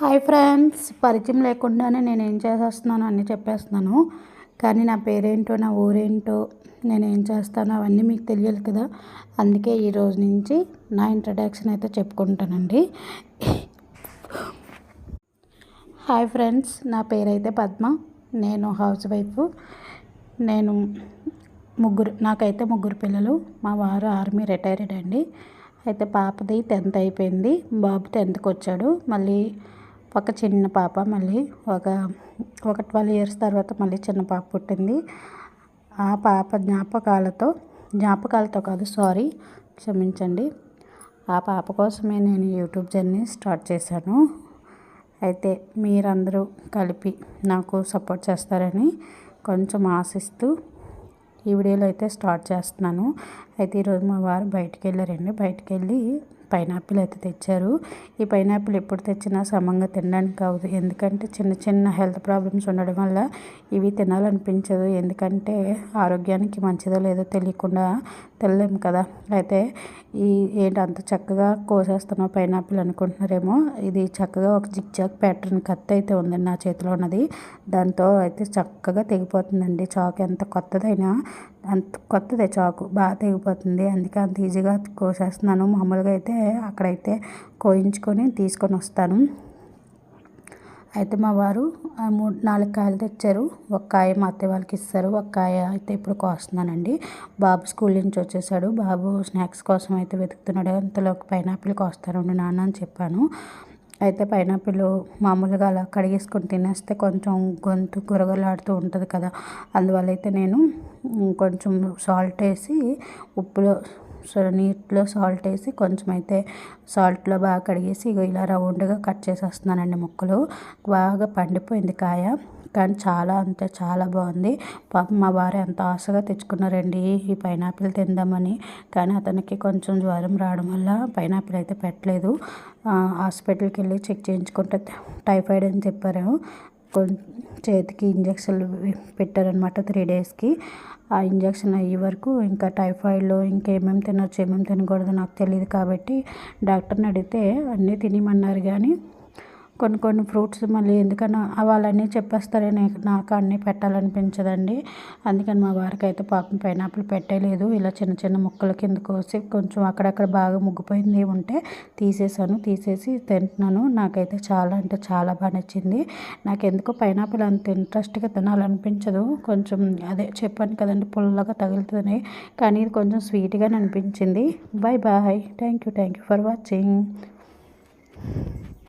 Hi friends, పరిచయం లేకుండానే నేనేం చేసేస్తున్నానో అన్నీ చెప్పేస్తున్నాను. కానీ నా పేరేంటో, నా ఊరేంటో, నేనేం చేస్తానో అవన్నీ మీకు తెలియాలి కదా. అందుకే ఈరోజు నుంచి నా ఇంట్రడక్షన్ అయితే చెప్పుకుంటానండి. హాయ్ ఫ్రెండ్స్, నా పేరైతే పద్మ. నేను హౌస్ వైఫ్. నేను నాకైతే ముగ్గురు పిల్లలు. మా వారు ఆర్మీ రిటైర్డ్ అండి. అయితే పాపది 10th అయిపోయింది, బాబు 10thకి వచ్చాడు. మళ్ళీ ఒక చిన్న పాప, మళ్ళీ ఒక 12 years తర్వాత మళ్ళీ చిన్న పాప పుట్టింది. ఆ పాప జ్ఞాపకాలతో కాదు, క్షమించండి. ఆ పాప కోసమే నేను యూట్యూబ్ జర్నీ స్టార్ట్ చేశాను. అయితే మీరందరూ కలిపి నాకు సపోర్ట్ చేస్తారని కొంచెం ఆశిస్తూ ఈ వీడియోలో అయితే స్టార్ట్ చేస్తున్నాను. అయితే ఈరోజు మా వారు బయటికి వెళ్ళి పైనాపిల్ అయితే తెచ్చారు. ఈ పైనాపిల్ ఎప్పుడు తెచ్చినా సమంగా తినడానికి కావదు, ఎందుకంటే చిన్న చిన్న హెల్త్ ప్రాబ్లమ్స్ ఉండడం వల్ల ఇవి తినాలనిపించదు. ఎందుకంటే ఆరోగ్యానికి మంచిదో లేదో తెలియకుండా తినలేము కదా. అయితే ఏంటి అంత చక్కగా కోసేస్తున్నావు పైనాపిల్ అనుకుంటున్నారేమో. ఇది చక్కగా ఒక జిగ్జాగ్ ప్యాటర్న్ కత్తి అయితే ఉందండి నా చేతిలో ఉన్నది. దాంతో అయితే చక్కగా తెగిపోతుందండి. చాకు ఎంత కొత్తదైనా అంత కొత్తదే, చాకు బాగా తెగిపోతుంది. అందుకే అంత ఈజీగా కోసేస్తున్నాను. మామూలుగా అయితే అక్కడైతే కోయించుకొని తీసుకొని వస్తాను. అయితే మా వారు 4 కాయలు తెచ్చారు. ఒక కాయ మా అత్తయ్య వాళ్ళకి ఇస్తారు, ఒక కాయ అయితే ఇప్పుడు కోస్తున్నానండి. బాబు స్కూల్ నుంచి వచ్చేసాడు. బాబు స్నాక్స్ కోసం అయితే వెతుకుతున్నాడు. అంతలో పైనాపిల్ కోస్తాను నాన్న అని చెప్పాను. అయితే పైనాపిల్ మామూలుగా అలా కడిగేసుకొని తినేస్తే కొంచెం గొంతు గురగలాడుతూ ఉంటుంది కదా. అందువల్ల అయితే నేను కొంచెం సాల్ట్ వేసి నీటిలో సాల్ట్ వేసి కొంచెం అయితే సాల్ట్లో బాగా కడిగేసి ఇలా రౌండ్గా కట్ చేసేస్తున్నానండి ముక్కలు. బాగా పండిపోయింది కాయ, కానీ చాలా అంటే చాలా బాగుంది. పాపం మా వారు ఎంత ఆశగా తెచ్చుకున్నారండి ఈ పైనాపిల్ తిందామని. కానీ అతనికి కొంచెం జ్వరం రావడం వల్ల పైనాపిల్ అయితే పెట్టలేదు. హాస్పిటల్కి వెళ్ళి చెక్ చేయించుకుంటే టైఫాయిడ్ అని చెప్పారు. చేతికి ఇంజక్షన్లు పెట్టారనమాట 3 daysకి. ఆ ఇంజక్షన్ అయ్యే వరకు ఇంకా టైఫాయిడ్లో ఇంకేమేమి తినొచ్చు ఏమేమి తినకూడదు నాకు తెలియదు. కాబట్టి డాక్టర్ని అడిగితే అన్నీ తినమన్నారు. కానీ కొన్ని ఫ్రూట్స్ మళ్ళీ ఎందుకన్నా వాళ్ళన్నీ చెప్పేస్తారని నాకు అన్నీ పెట్టాలనిపించదండి. అందుకని మా వారికి అయితే పాపం పైనాపిల్ పెట్టలేదు. ఇలా చిన్న చిన్న ముక్కల కింద కోసి కొంచెం అక్కడక్కడ బాగా ముగ్గిపోయింది ఉంటే తీసేసి తింటున్నాను. నాకైతే చాలా అంటే చాలా బాగా నచ్చింది. నాకు ఎందుకో పైనాపిల్ అంత ఇంట్రెస్ట్గా తినాలనిపించదు. కొంచెం అదే చెప్పాను కదండి, పుల్లగా తగులుతుంది. కానీ ఇది కొంచెం స్వీట్గా అనిపించింది. Bye thank you for watching.